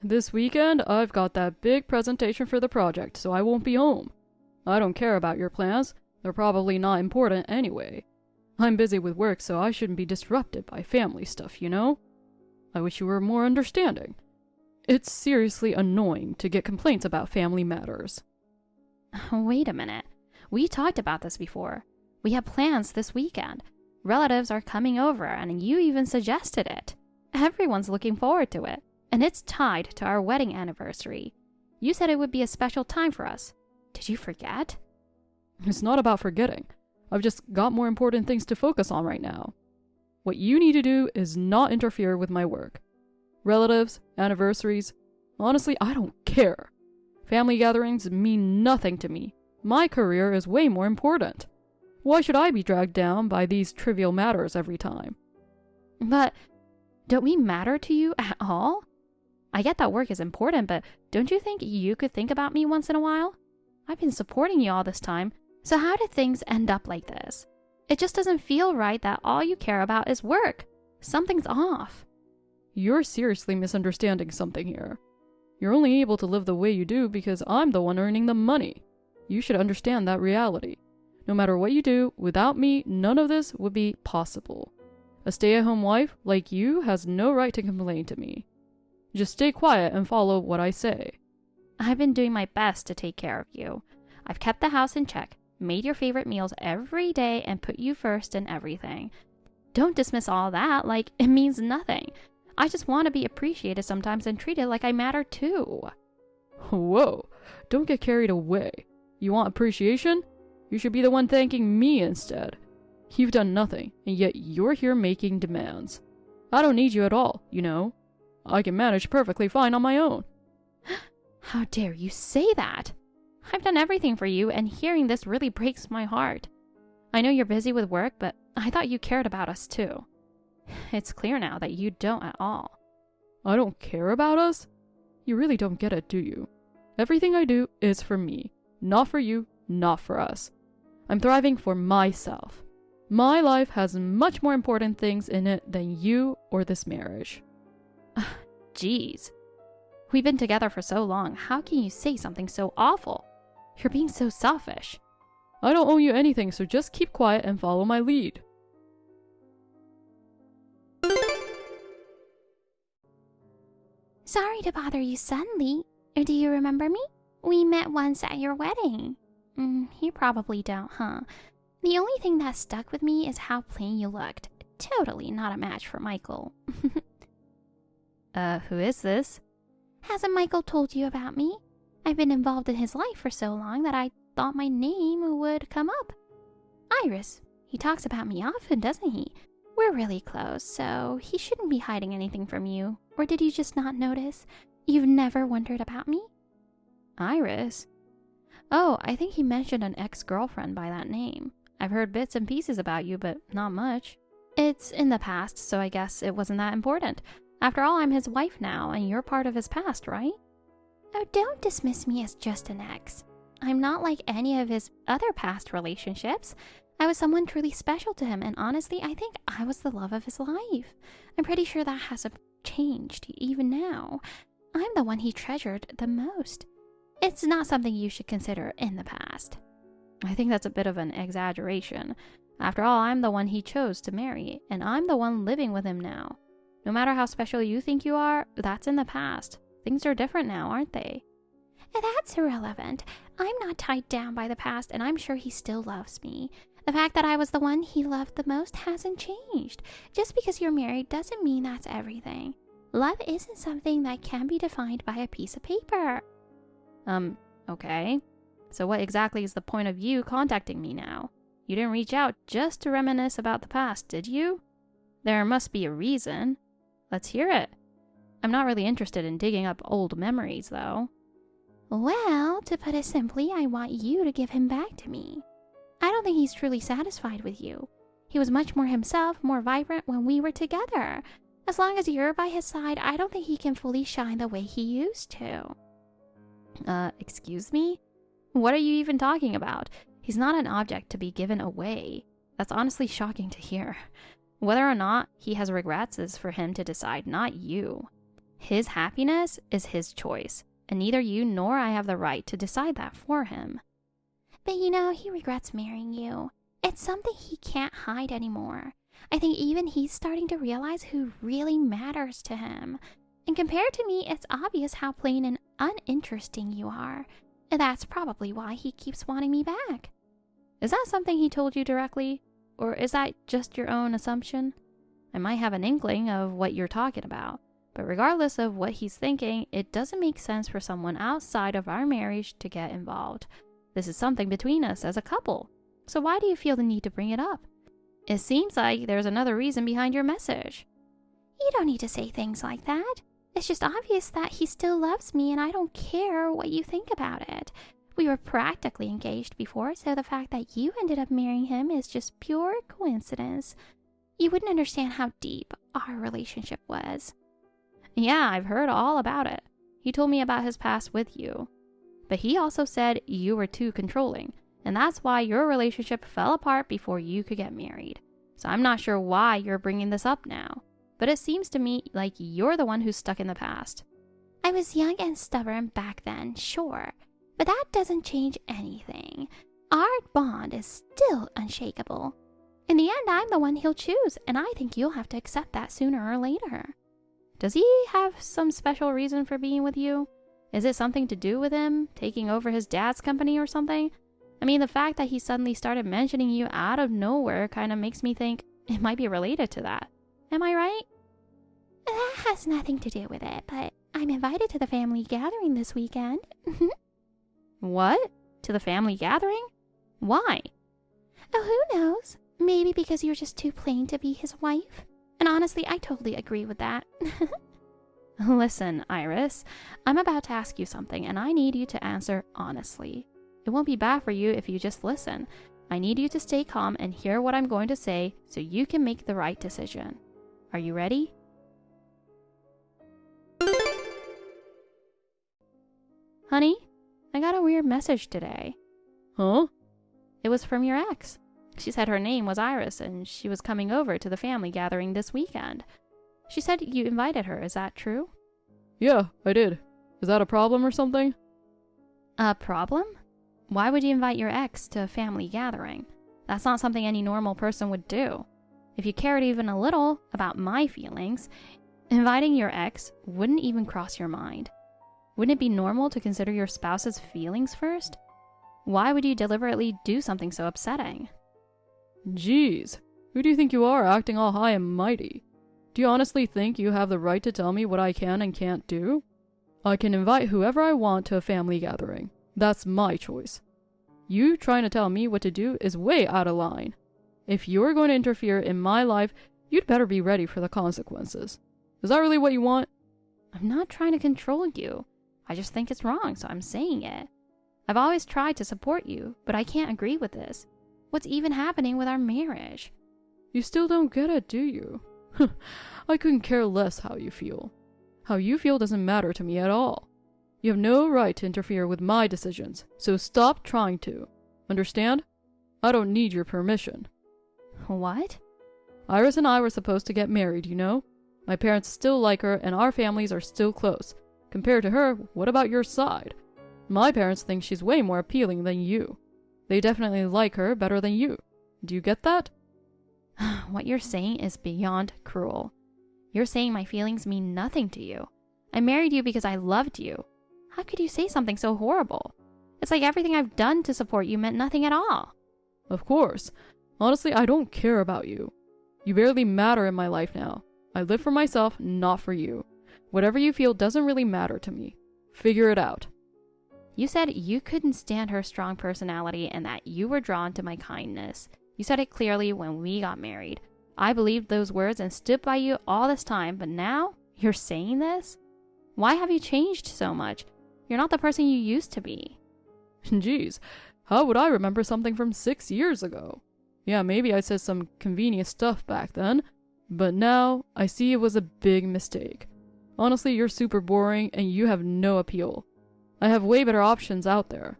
This weekend, I've got that big presentation for the project, so I won't be home. I don't care about your plans. They're probably not important anyway. I'm busy with work, so I shouldn't be disrupted by family stuff, you know? I wish you were more understanding. It's seriously annoying to get complaints about family matters. Wait a minute. We talked about this before. We have plans this weekend. Relatives are coming over, and you even suggested it. Everyone's looking forward to it, and it's tied to our wedding anniversary. You said it would be a special time for us. Did you forget? It's not about forgetting. I've just got more important things to focus on right now. What you need to do is not interfere with my work. Relatives, anniversaries, honestly, I don't care. Family gatherings mean nothing to me. My career is way more important. Why should I be dragged down by these trivial matters every time? But don't we matter to you at all? I get that work is important, but don't you think you could think about me once in a while? I've been supporting you all this time, so how did things end up like this? It just doesn't feel right that all you care about is work. Something's off. You're seriously misunderstanding something here. You're only able to live the way you do because I'm the one earning the money. You should understand that reality. No matter what you do, without me, none of this would be possible. A stay-at-home wife like you has no right to complain to me. Just stay quiet and follow what I say. I've been doing my best to take care of you. I've kept the house in check, made your favorite meals every day, and put you first in everything. Don't dismiss all that like it means nothing. I just want to be appreciated sometimes and treated like I matter too. Whoa, don't get carried away. You want appreciation? You should be the one thanking me instead. You've done nothing, and yet you're here making demands. I don't need you at all, you know. I can manage perfectly fine on my own. How dare you say that? I've done everything for you, and hearing this really breaks my heart. I know you're busy with work, but I thought you cared about us too. It's clear now that you don't at all. I don't care about us? You really don't get it, do you? Everything I do is for me. Not for you, not for us. I'm thriving for myself. My life has much more important things in it than you or this marriage. Jeez. We've been together for so long. How can you say something so awful? You're being so selfish. I don't owe you anything, so just keep quiet and follow my lead. Sorry to bother you suddenly. Do you remember me? We met once at your wedding. You probably don't, huh? The only thing that stuck with me is how plain you looked. Totally not a match for Michael. Who is this? Hasn't Michael told you about me? I've been involved in his life for so long that I thought my name would come up. Iris. He talks about me often, doesn't he? We're really close, so he shouldn't be hiding anything from you. Or did you just not notice? You've never wondered about me? Iris? Oh, I think he mentioned an ex-girlfriend by that name. I've heard bits and pieces about you, but not much. It's in the past, so I guess it wasn't that important. After all, I'm his wife now, and you're part of his past, right? Oh, don't dismiss me as just an ex. I'm not like any of his other past relationships. I was someone truly special to him, and honestly, I think I was the love of his life. I'm pretty sure that hasn't changed even now. I'm the one he treasured the most. It's not something you should consider in the past. I think that's a bit of an exaggeration. After all, I'm the one he chose to marry, and I'm the one living with him now. No matter how special you think you are, that's in the past. Things are different now, aren't they? That's irrelevant. I'm not tied down by the past, and I'm sure he still loves me. The fact that I was the one he loved the most hasn't changed. Just because you're married doesn't mean that's everything. Love isn't something that can be defined by a piece of paper. Okay. So what exactly is the point of you contacting me now? You didn't reach out just to reminisce about the past, did you? There must be a reason. Let's hear it. I'm not really interested in digging up old memories, though. Well, to put it simply, I want you to give him back to me. I don't think he's truly satisfied with you. He was much more himself, more vibrant when we were together. As long as you're by his side, I don't think he can fully shine the way he used to. Excuse me? What are you even talking about? He's not an object to be given away. That's honestly shocking to hear. Whether or not he has regrets is for him to decide, not you. His happiness is his choice, and neither you nor I have the right to decide that for him. But he regrets marrying you. It's something he can't hide anymore. I think even he's starting to realize who really matters to him. And compared to me, it's obvious how plain and uninteresting you are. And that's probably why he keeps wanting me back. Is that something he told you directly? Or is that just your own assumption? I might have an inkling of what you're talking about, but regardless of what he's thinking, it doesn't make sense for someone outside of our marriage to get involved. This is something between us as a couple. So why do you feel the need to bring it up? It seems like there's another reason behind your message. You don't need to say things like that. It's just obvious that he still loves me and I don't care what you think about it. We were practically engaged before, so the fact that you ended up marrying him is just pure coincidence. You wouldn't understand how deep our relationship was. Yeah, I've heard all about it. He told me about his past with you. But he also said you were too controlling, and that's why your relationship fell apart before you could get married. So I'm not sure why you're bringing this up now, but it seems to me like you're the one who's stuck in the past. I was young and stubborn back then, sure, but that doesn't change anything. Our bond is still unshakable. In the end, I'm the one he'll choose, and I think you'll have to accept that sooner or later. Does he have some special reason for being with you? Is it something to do with him taking over his dad's company or something? I mean, the fact that he suddenly started mentioning you out of nowhere kind of makes me think it might be related to that. Am I right? That has nothing to do with it, but I'm invited to the family gathering this weekend. What? To the family gathering? Why? Oh, who knows? Maybe because you're just too plain to be his wife. And honestly, I totally agree with that. Listen, Iris, I'm about to ask you something, and I need you to answer honestly. It won't be bad for you if you just listen. I need you to stay calm and hear what I'm going to say so you can make the right decision. Are you ready? Honey, I got a weird message today. Huh? It was from your ex. She said her name was Iris and she was coming over to the family gathering this weekend. She said you invited her, is that true? Yeah, I did. Is that a problem or something? A problem? Why would you invite your ex to a family gathering? That's not something any normal person would do. If you cared even a little about my feelings, inviting your ex wouldn't even cross your mind. Wouldn't it be normal to consider your spouse's feelings first? Why would you deliberately do something so upsetting? Jeez, who do you think you are acting all high and mighty? Do you honestly think you have the right to tell me what I can and can't do? I can invite whoever I want to a family gathering. That's my choice. You trying to tell me what to do is way out of line. If you're going to interfere in my life, you'd better be ready for the consequences. Is that really what you want? I'm not trying to control you. I just think it's wrong, so I'm saying it. I've always tried to support you, but I can't agree with this. What's even happening with our marriage? You still don't get it, do you? I couldn't care less how you feel. How you feel doesn't matter to me at all. You have no right to interfere with my decisions, so stop trying to. Understand? I don't need your permission. What? Iris and I were supposed to get married, you know? My parents still like her and our families are still close. Compared to her, what about your side? My parents think she's way more appealing than you. They definitely like her better than you. Do you get that? What you're saying is beyond cruel. You're saying my feelings mean nothing to you. I married you because I loved you. How could you say something so horrible? It's like everything I've done to support you meant nothing at all. Of course. Honestly, I don't care about you. You barely matter in my life now. I live for myself, not for you. Whatever you feel doesn't really matter to me. Figure it out. You said you couldn't stand her strong personality and that you were drawn to my kindness. You said it clearly when we got married. I believed those words and stood by you all this time, but now you're saying this? Why have you changed so much? You're not the person you used to be. Jeez, how would I remember something from 6 years ago? Yeah, maybe I said some convenient stuff back then, but now I see it was a big mistake. Honestly, you're super boring and you have no appeal. I have way better options out there.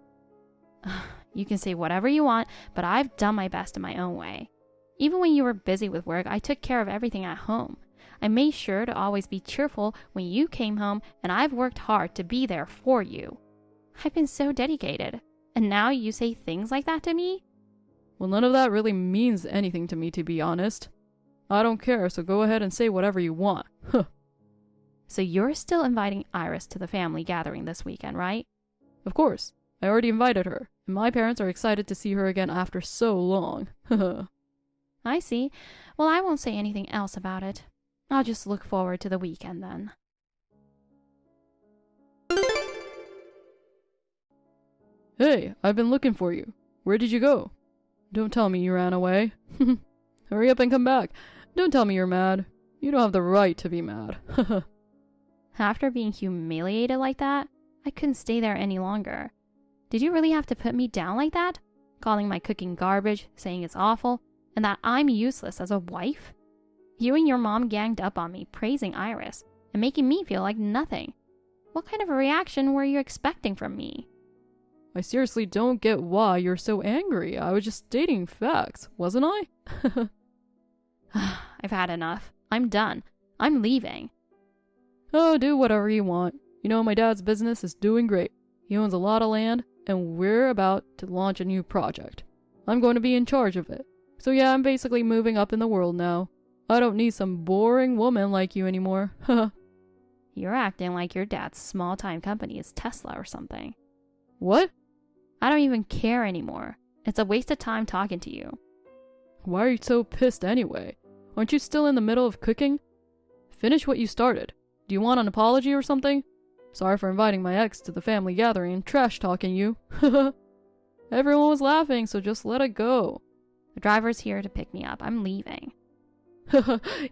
You can say whatever you want, but I've done my best in my own way. Even when you were busy with work, I took care of everything at home. I made sure to always be cheerful when you came home, and I've worked hard to be there for you. I've been so dedicated. And now you say things like that to me? Well, none of that really means anything to me, to be honest. I don't care, so go ahead and say whatever you want. Huh. So you're still inviting Iris to the family gathering this weekend, right? Of course. I already invited her, and my parents are excited to see her again after so long. I see. Well, I won't say anything else about it. I'll just look forward to the weekend then. Hey, I've been looking for you. Where did you go? Don't tell me you ran away. Hurry up and come back. Don't tell me you're mad. You don't have the right to be mad. After being humiliated like that, I couldn't stay there any longer. Did you really have to put me down like that? Calling my cooking garbage, saying it's awful, and that I'm useless as a wife? You and your mom ganged up on me, praising Iris, and making me feel like nothing. What kind of a reaction were you expecting from me? I seriously don't get why you're so angry. I was just stating facts, wasn't I? I've had enough. I'm done. I'm leaving. Oh, do whatever you want. You know, my dad's business is doing great. He owns a lot of land, and we're about to launch a new project. I'm going to be in charge of it. So yeah, I'm basically moving up in the world now. I don't need some boring woman like you anymore. You're acting like your dad's small-time company is Tesla or something. What? I don't even care anymore. It's a waste of time talking to you. Why are you so pissed anyway? Aren't you still in the middle of cooking? Finish what you started. Do you want an apology or something? Sorry for inviting my ex to the family gathering and trash-talking you. Everyone was laughing, so just let it go. The driver's here to pick me up. I'm leaving.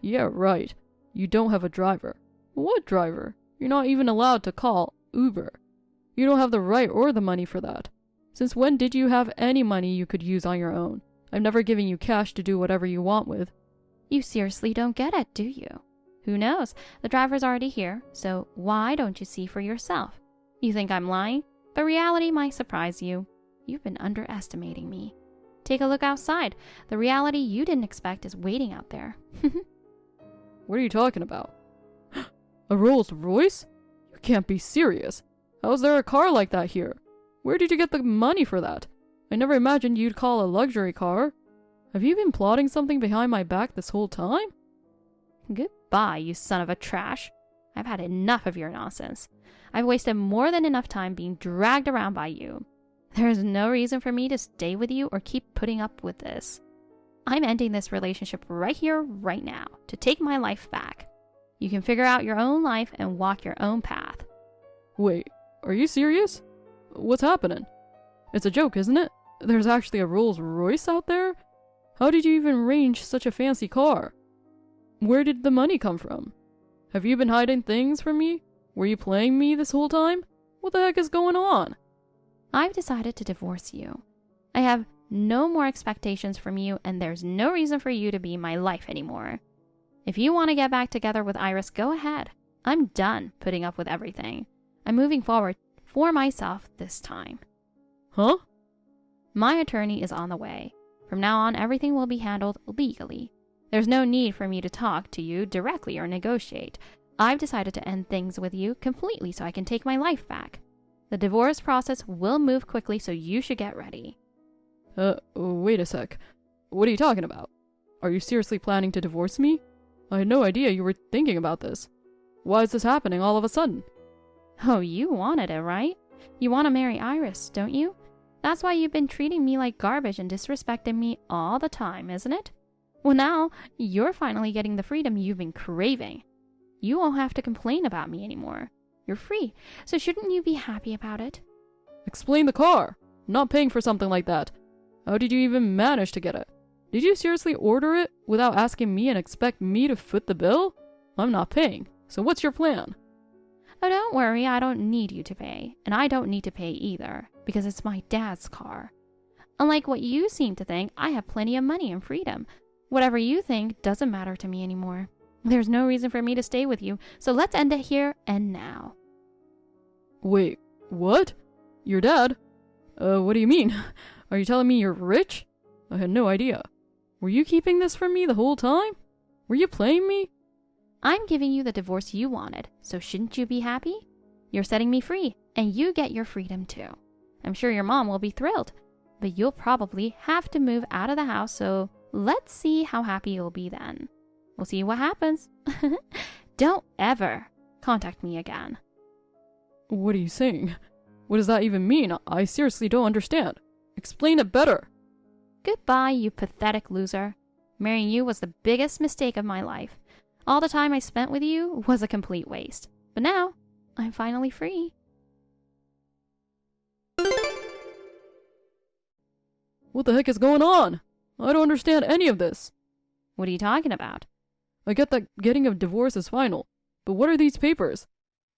Yeah, right. You don't have a driver. What driver? You're not even allowed to call Uber. You don't have the right or the money for that. Since when did you have any money you could use on your own? I've never given you cash to do whatever you want with. You seriously don't get it, do you? Who knows? The driver's already here, so why don't you see for yourself? You think I'm lying? But reality might surprise you. You've been underestimating me. Take a look outside. The reality you didn't expect is waiting out there. What are you talking about? A Rolls Royce? You can't be serious. How is there a car like that here? Where did you get the money for that? I never imagined you'd call a luxury car. Have you been plotting something behind my back this whole time? Goodbye, you son of a trash. I've had enough of your nonsense. I've wasted more than enough time being dragged around by you. There is no reason for me to stay with you or keep putting up with this. I'm ending this relationship right here, right now, to take my life back. You can figure out your own life and walk your own path. Wait, are you serious? What's happening? It's a joke, isn't it? There's actually a Rolls Royce out there? How did you even arrange such a fancy car? Where did the money come from? Have you been hiding things from me? Were you playing me this whole time? What the heck is going on? I've decided to divorce you. I have no more expectations from you, and there's no reason for you to be in my life anymore. If you want to get back together with Iris, go ahead. I'm done putting up with everything. I'm moving forward for myself this time. Huh? My attorney is on the way. From now on, everything will be handled legally. There's no need for me to talk to you directly or negotiate. I've decided to end things with you completely so I can take my life back. The divorce process will move quickly, so you should get ready. Wait a sec. What are you talking about? Are you seriously planning to divorce me? I had no idea you were thinking about this. Why is this happening all of a sudden? Oh, you wanted it, right? You want to marry Iris, don't you? That's why you've been treating me like garbage and disrespecting me all the time, isn't it? Well, now you're finally getting the freedom you've been craving. You won't have to complain about me anymore. You're free, so shouldn't you be happy about it? Explain the car. I'm not paying for something like that. How did you even manage to get it? Did you seriously order it without asking me and expect me to foot the bill? I'm not paying, so what's your plan? Oh, don't worry, I don't need you to pay, and I don't need to pay either, because it's my dad's car. Unlike what you seem to think, I have plenty of money and freedom. Whatever you think doesn't matter to me anymore. There's no reason for me to stay with you, so let's end it here and now. Wait, what? Your dad? What do you mean? Are you telling me you're rich? I had no idea. Were you keeping this from me the whole time? Were you playing me? I'm giving you the divorce you wanted, so shouldn't you be happy? You're setting me free, and you get your freedom too. I'm sure your mom will be thrilled, but you'll probably have to move out of the house, so let's see how happy you'll be then. We'll see what happens. Don't ever contact me again. What are you saying? What does that even mean? I seriously don't understand. Explain it better. Goodbye, you pathetic loser. Marrying you was the biggest mistake of my life. All the time I spent with you was a complete waste. But now, I'm finally free. What the heck is going on? I don't understand any of this. What are you talking about? I get that getting a divorce is final, but what are these papers?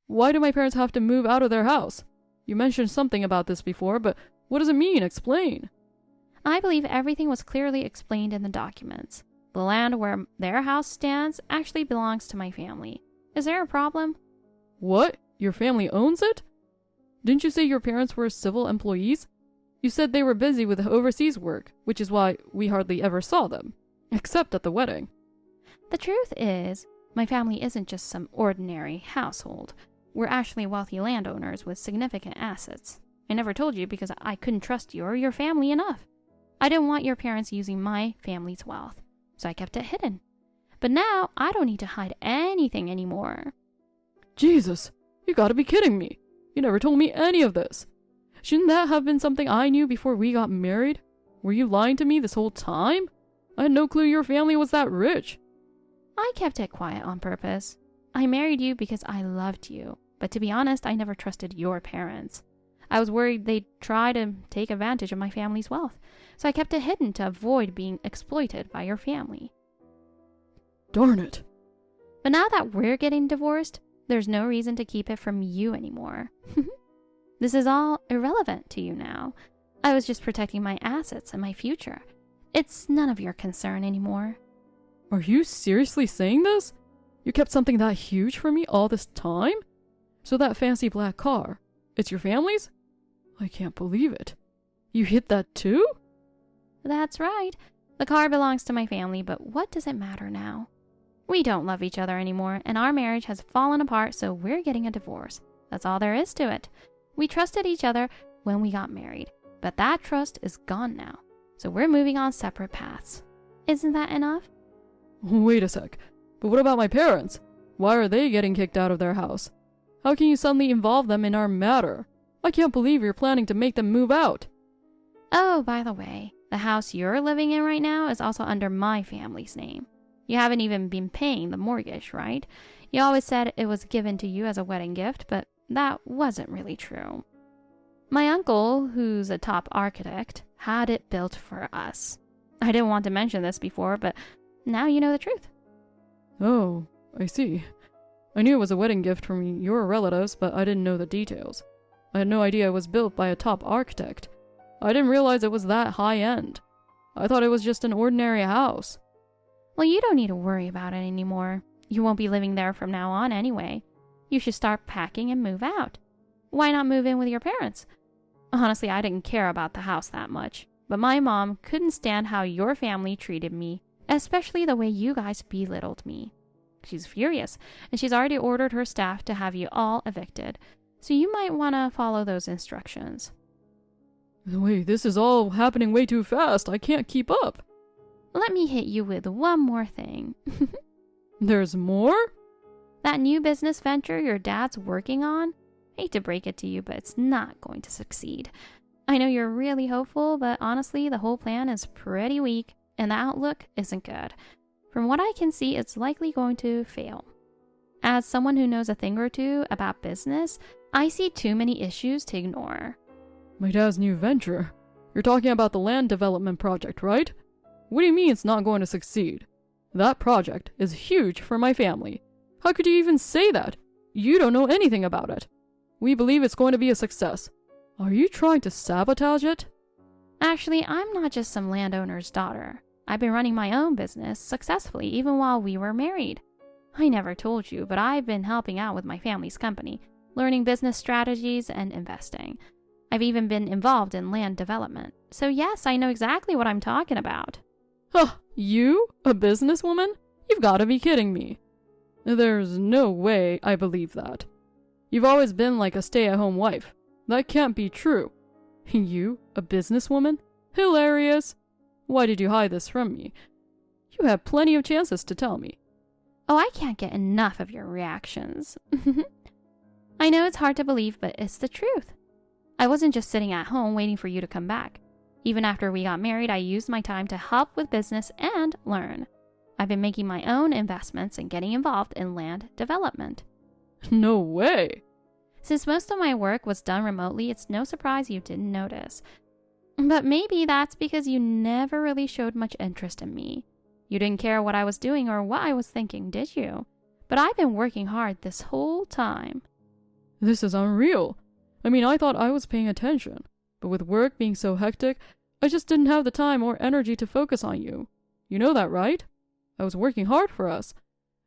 Why do my parents have to move out of their house? You mentioned something about this before, but what does it mean? Explain. I believe everything was clearly explained in the documents. The land where their house stands actually belongs to my family. Is there a problem? What? Your family owns it? Didn't you say your parents were civil employees? You said they were busy with overseas work, which is why we hardly ever saw them, except at the wedding. The truth is, my family isn't just some ordinary household. We're actually wealthy landowners with significant assets. I never told you because I couldn't trust you or your family enough. I didn't want your parents using my family's wealth, so I kept it hidden. But now, I don't need to hide anything anymore. Jesus, you gotta be kidding me. You never told me any of this. Shouldn't that have been something I knew before we got married? Were you lying to me this whole time? I had no clue your family was that rich. I kept it quiet on purpose. I married you because I loved you, but to be honest, I never trusted your parents. I was worried they'd try to take advantage of my family's wealth, so I kept it hidden to avoid being exploited by your family. Darn it. But now that we're getting divorced, there's no reason to keep it from you anymore. This is all irrelevant to you now. I was just protecting my assets and my future. It's none of your concern anymore. Are you seriously saying this? You kept something that huge from me all this time? So that fancy black car, it's your family's? I can't believe it. You hid that too? That's right. The car belongs to my family, but what does it matter now? We don't love each other anymore, and our marriage has fallen apart, so we're getting a divorce. That's all there is to it. We trusted each other when we got married, but that trust is gone now, so we're moving on separate paths. Isn't that enough? Wait a sec. But what about my parents? Why are they getting kicked out of their house? How can you suddenly involve them in our matter? I can't believe you're planning to make them move out. Oh, by the way, the house you're living in right now is also under my family's name. You haven't even been paying the mortgage, right? You always said it was given to you as a wedding gift, but that wasn't really true. My uncle, who's a top architect, had it built for us. I didn't want to mention this before, but now you know the truth. Oh, I see. I knew it was a wedding gift from your relatives, but I didn't know the details. I had no idea it was built by a top architect. I didn't realize it was that high-end. I thought it was just an ordinary house. Well, you don't need to worry about it anymore. You won't be living there from now on anyway. You should start packing and move out. Why not move in with your parents? Honestly, I didn't care about the house that much, but my mom couldn't stand how your family treated me, especially the way you guys belittled me. She's furious, and she's already ordered her staff to have you all evicted, so you might want to follow those instructions. Wait, this is all happening way too fast. I can't keep up. Let me hit you with one more thing. There's more? That new business venture your dad's working on? Hate to break it to you, but it's not going to succeed. I know you're really hopeful, but honestly, the whole plan is pretty weak, and the outlook isn't good. From what I can see, it's likely going to fail. As someone who knows a thing or two about business, I see too many issues to ignore. My dad's new venture? You're talking about the land development project, right? What do you mean it's not going to succeed? That project is huge for my family. How could you even say that? You don't know anything about it. We believe it's going to be a success. Are you trying to sabotage it? Actually, I'm not just some landowner's daughter. I've been running my own business successfully even while we were married. I never told you, but I've been helping out with my family's company, learning business strategies and investing. I've even been involved in land development. So yes, I know exactly what I'm talking about. Huh, you? A businesswoman? You've got to be kidding me. There's no way I believe that. You've always been like a stay-at-home wife. That can't be true. You, a businesswoman? Hilarious! Why did you hide this from me? You had plenty of chances to tell me. Oh, I can't get enough of your reactions. I know it's hard to believe, but it's the truth. I wasn't just sitting at home waiting for you to come back. Even after we got married, I used my time to help with business and learn. I've been making my own investments and getting involved in land development. No way! Since most of my work was done remotely, it's no surprise you didn't notice. But maybe that's because you never really showed much interest in me. You didn't care what I was doing or what I was thinking, did you? But I've been working hard this whole time. This is unreal. I mean, I thought I was paying attention, but with work being so hectic, I just didn't have the time or energy to focus on you. You know that, right? I was working hard for us.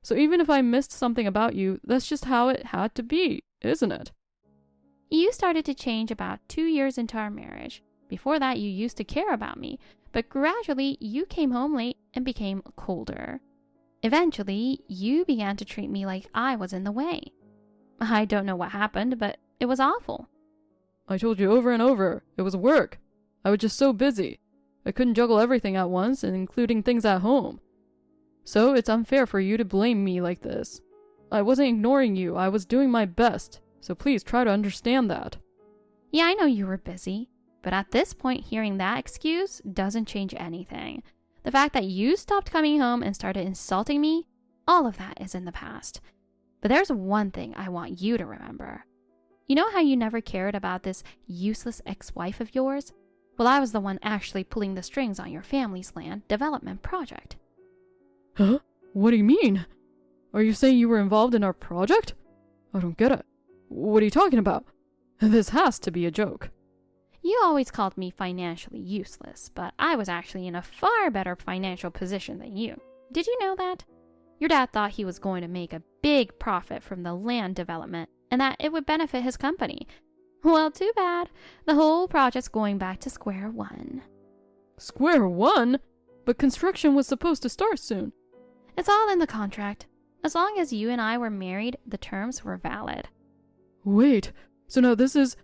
So even if I missed something about you, that's just how it had to be, isn't it? You started to change about 2 years into our marriage. Before that, you used to care about me, but gradually you came home late and became colder. Eventually, you began to treat me like I was in the way. I don't know what happened, but it was awful. I told you over and over, it was work. I was just so busy. I couldn't juggle everything at once, including things at home. So it's unfair for you to blame me like this. I wasn't ignoring you, I was doing my best, so please try to understand that. Yeah, I know you were busy, but at this point, hearing that excuse doesn't change anything. The fact that you stopped coming home and started insulting me, all of that is in the past. But there's one thing I want you to remember. You know how you never cared about this useless ex-wife of yours? Well, I was the one actually pulling the strings on your family's land development project. Huh? What do you mean? Are you saying you were involved in our project? I don't get it. What are you talking about? This has to be a joke. You always called me financially useless, but I was actually in a far better financial position than you. Did you know that? Your dad thought he was going to make a big profit from the land development and that it would benefit his company. Well, too bad. The whole project's going back to square one. Square one? But construction was supposed to start soon. It's all in the contract. As long as you and I were married, the terms were valid. Wait, so now this is...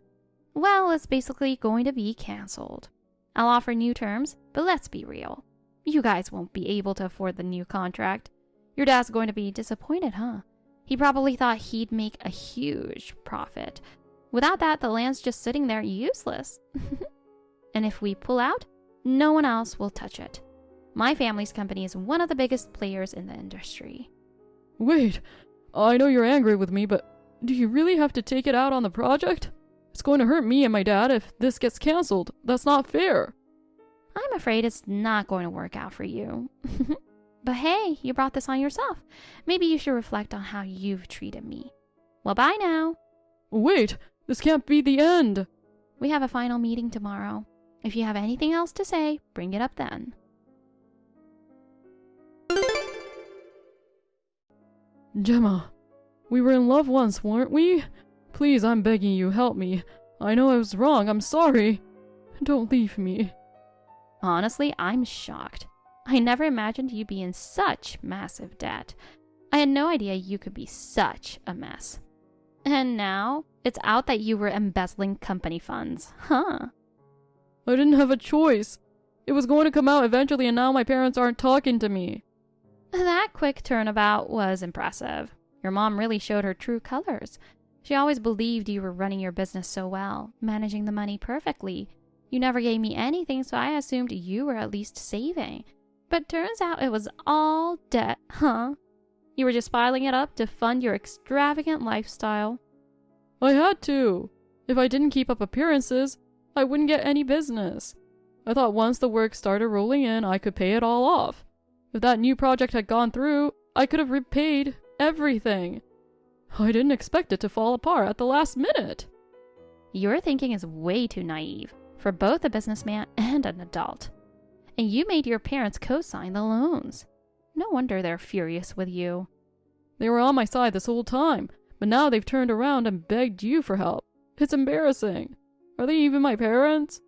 Well, it's basically going to be cancelled. I'll offer new terms, but let's be real. You guys won't be able to afford the new contract. Your dad's going to be disappointed, huh? He probably thought he'd make a huge profit. Without that, the land's just sitting there useless. And if we pull out, no one else will touch it. My family's company is one of the biggest players in the industry. Wait, I know you're angry with me, but do you really have to take it out on the project? It's going to hurt me and my dad if this gets cancelled. That's not fair. I'm afraid it's not going to work out for you. But hey, you brought this on yourself. Maybe you should reflect on how you've treated me. Well, bye now. Wait, this can't be the end. We have a final meeting tomorrow. If you have anything else to say, bring it up then. Gemma, we were in love once, weren't we? Please, I'm begging you, help me. I know I was wrong, I'm sorry. Don't leave me. Honestly, I'm shocked. I never imagined you'd be in such massive debt. I had no idea you could be such a mess. And now, it's out that you were embezzling company funds, huh? I didn't have a choice. It was going to come out eventually and now my parents aren't talking to me. That quick turnabout was impressive. Your mom really showed her true colors. She always believed you were running your business so well, managing the money perfectly. You never gave me anything, so I assumed you were at least saving. But turns out it was all debt, huh? You were just piling it up to fund your extravagant lifestyle. I had to. If I didn't keep up appearances, I wouldn't get any business. I thought once the work started rolling in, I could pay it all off. If that new project had gone through, I could have repaid everything. I didn't expect it to fall apart at the last minute. Your thinking is way too naive for both a businessman and an adult. And you made your parents co-sign the loans. No wonder they're furious with you. They were on my side this whole time, but now they've turned around and begged you for help. It's embarrassing. Are they even my parents?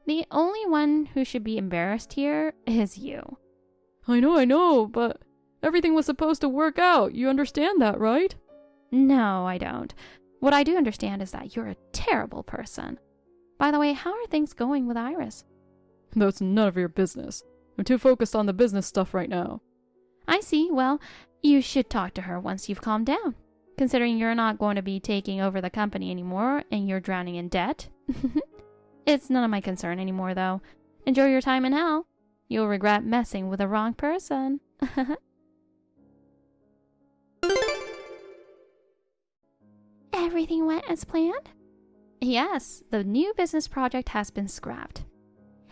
The only one who should be embarrassed here is you. I know, but Everything was supposed to work out. You understand that, right? No, I don't. What I do understand is that you're a terrible person. By the way, how are things going with Iris? That's none of your business. I'm too focused on the business stuff right now. I see. Well, you should talk to her once you've calmed down. Considering you're not going to be taking over the company anymore and you're drowning in debt. It's none of my concern anymore, though. Enjoy your time in hell. You'll regret messing with the wrong person. Everything went as planned? Yes, the new business project has been scrapped.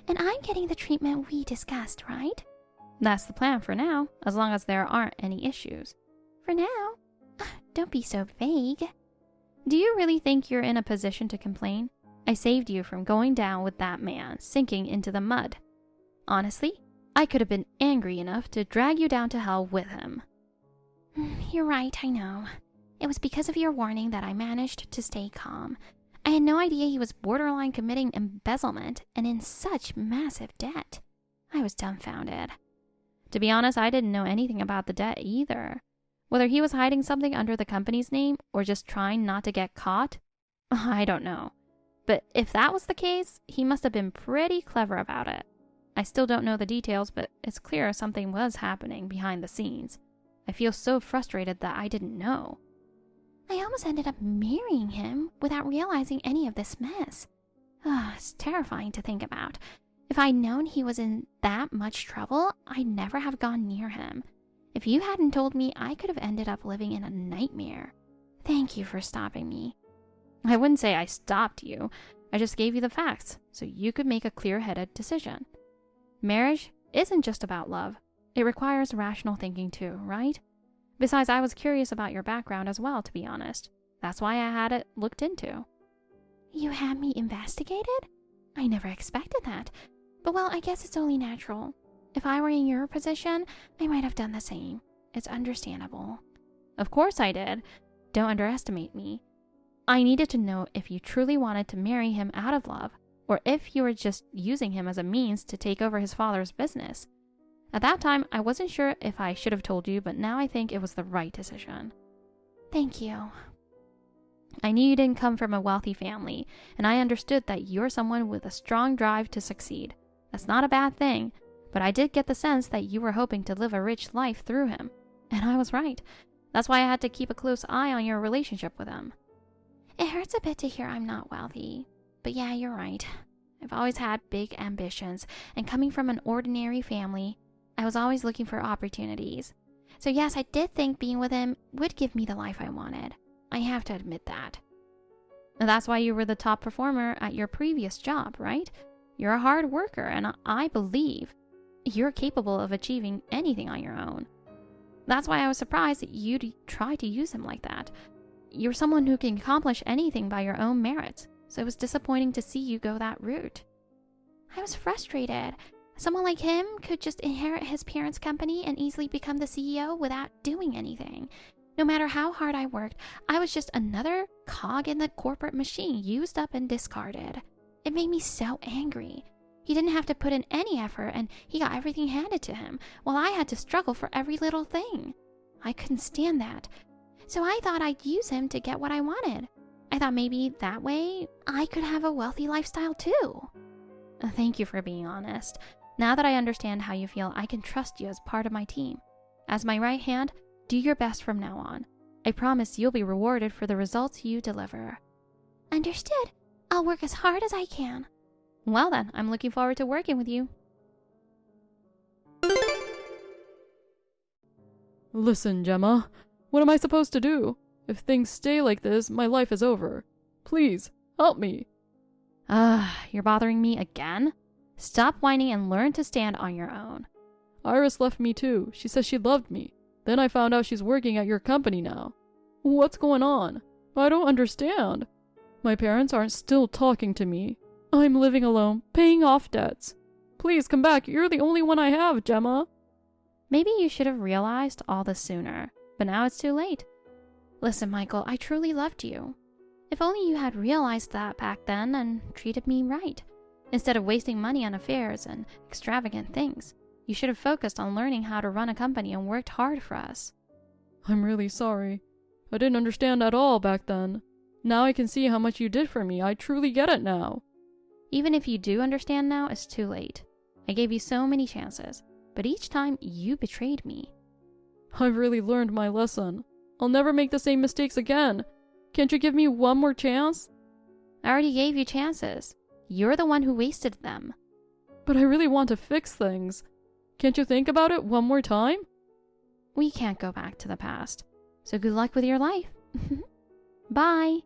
And I'm getting the treatment we discussed, right? That's the plan for now, as long as there aren't any issues. For now? Don't be so vague. Do you really think you're in a position to complain? I saved you from going down with that man, sinking into the mud. Honestly, I could have been angry enough to drag you down to hell with him. You're right, I know. It was because of your warning that I managed to stay calm. I had no idea he was borderline committing embezzlement and in such massive debt. I was dumbfounded. To be honest, I didn't know anything about the debt either. Whether he was hiding something under the company's name or just trying not to get caught, I don't know. But if that was the case, he must have been pretty clever about it. I still don't know the details, but it's clear something was happening behind the scenes. I feel so frustrated that I didn't know. I almost ended up marrying him without realizing any of this mess. It's terrifying to think about. If I'd known he was in that much trouble, I'd never have gone near him. If you hadn't told me, I could have ended up living in a nightmare. Thank you for stopping me. I wouldn't say I stopped you. I just gave you the facts so you could make a clear-headed decision. Marriage isn't just about love. It requires rational thinking too, right? Besides, I was curious about your background as well, to be honest. That's why I had it looked into. You had me investigated? I never expected that. But well, I guess it's only natural. If I were in your position, I might have done the same. It's understandable. Of course I did. Don't underestimate me. I needed to know if you truly wanted to marry him out of love, or if you were just using him as a means to take over his father's business. At that time, I wasn't sure if I should have told you, but now I think it was the right decision. Thank you. I knew you didn't come from a wealthy family, and I understood that you're someone with a strong drive to succeed. That's not a bad thing, but I did get the sense that you were hoping to live a rich life through him. And I was right. That's why I had to keep a close eye on your relationship with him. It hurts a bit to hear I'm not wealthy. But yeah, you're right. I've always had big ambitions, and coming from an ordinary family, I was always looking for opportunities. So yes, I did think being with him would give me the life I wanted. I have to admit that. And that's why you were the top performer at your previous job, right? You're a hard worker, and I believe you're capable of achieving anything on your own. That's why I was surprised that you'd try to use him like that. You're someone who can accomplish anything by your own merits, so it was disappointing to see you go that route. I was frustrated. Someone like him could just inherit his parents' company and easily become the CEO without doing anything. No matter how hard I worked, I was just another cog in the corporate machine, used up and discarded. It made me so angry. He didn't have to put in any effort, and he got everything handed to him, while I had to struggle for every little thing. I couldn't stand that. So I thought I'd use him to get what I wanted. I thought maybe that way I could have a wealthy lifestyle too. Thank you for being honest. Now that I understand how you feel, I can trust you as part of my team. As my right hand, do your best from now on. I promise you'll be rewarded for the results you deliver. Understood. I'll work as hard as I can. Well then, I'm looking forward to working with you. Listen, Gemma. What am I supposed to do? If things stay like this, my life is over. Please, help me. You're bothering me again? Stop whining and learn to stand on your own. Iris left me too. She says she loved me. Then I found out she's working at your company now. What's going on? I don't understand. My parents aren't still talking to me. I'm living alone, paying off debts. Please come back. You're the only one I have, Gemma. Maybe you should have realized all this sooner, but now it's too late. Listen, Michael, I truly loved you. If only you had realized that back then and treated me right, instead of wasting money on affairs and extravagant things. You should have focused on learning how to run a company and worked hard for us. I'm really sorry. I didn't understand at all back then. Now I can see how much you did for me. I truly get it now. Even if you do understand now, it's too late. I gave you so many chances, but each time you betrayed me. I've really learned my lesson. I'll never make the same mistakes again. Can't you give me one more chance? I already gave you chances. You're the one who wasted them. But I really want to fix things. Can't you think about it one more time? We can't go back to the past. So good luck with your life. Bye.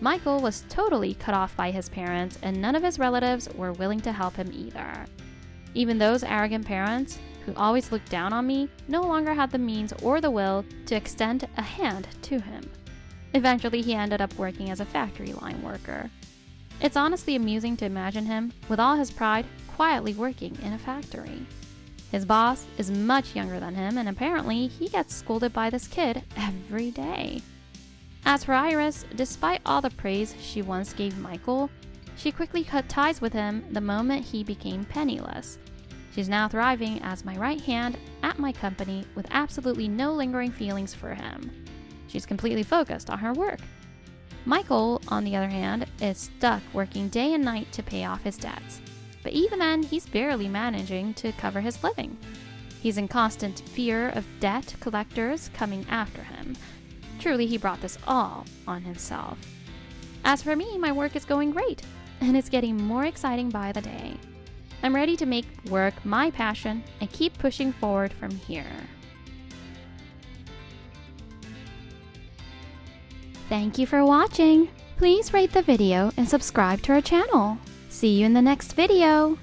Michael was totally cut off by his parents, and none of his relatives were willing to help him either. Even those arrogant parents, who always looked down on me, no longer had the means or the will to extend a hand to him. Eventually, he ended up working as a factory line worker. It's honestly amusing to imagine him, with all his pride, quietly working in a factory. His boss is much younger than him, and apparently he gets scolded by this kid every day. As for Iris, despite all the praise she once gave Michael, she quickly cut ties with him the moment he became penniless. She's now thriving as my right hand at my company with absolutely no lingering feelings for him. She's completely focused on her work. Michael, on the other hand, is stuck working day and night to pay off his debts. But even then, he's barely managing to cover his living. He's in constant fear of debt collectors coming after him. Truly, he brought this all on himself. As for me, my work is going great, and it's getting more exciting by the day. I'm ready to make work my passion and keep pushing forward from here. Thank you for watching. Please rate the video and subscribe to our channel. See you in the next video.